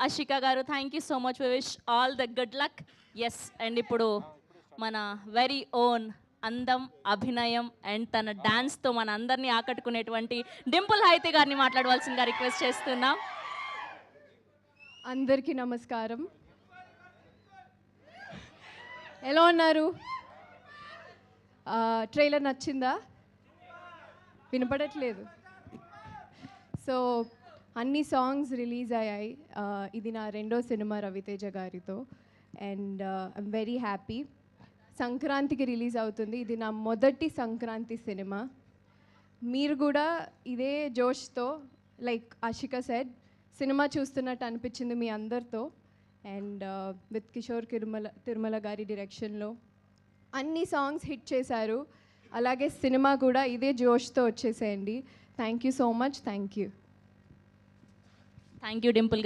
అషిక గారు. Thank you so much. We wish all the good luck. Yes, and ఇప్పుడు మన very own అందం, అభినయం అండ్ తన డాన్స్తో మన అందరినీ ఆకట్టుకునేటువంటి డింపుల్ హైతే గారిని మాట్లాడవలసిందిగా రిక్వెస్ట్ చేస్తున్నాం. అందరికీ నమస్కారం. ఎలా ఉన్నారు? ట్రైలర్ నచ్చిందా? వినపడట్లేదు. సో అన్ని సాంగ్స్ రిలీజ్ అయ్యాయి. ఇది నా రెండో సినిమా రవితేజ గారితో అండ్ ఐమ్ వెరీ హ్యాపీ. సంక్రాంతికి రిలీజ్ అవుతుంది. ఇది నా మొదటి సంక్రాంతి సినిమా. మీరు కూడా ఇదే జోష్తో లైక్ ఆషిక సెడ్ సినిమా చూస్తున్నట్టు అనిపించింది మీ అందరితో. అండ్ విత్ కిషోర్ తిరుమల గారి డైరెక్షన్లో అన్ని సాంగ్స్ హిట్ చేశారు. అలాగే సినిమా కూడా ఇదే జోష్తో వచ్చేసేయండి. Thank you so much. Thank you Dimple.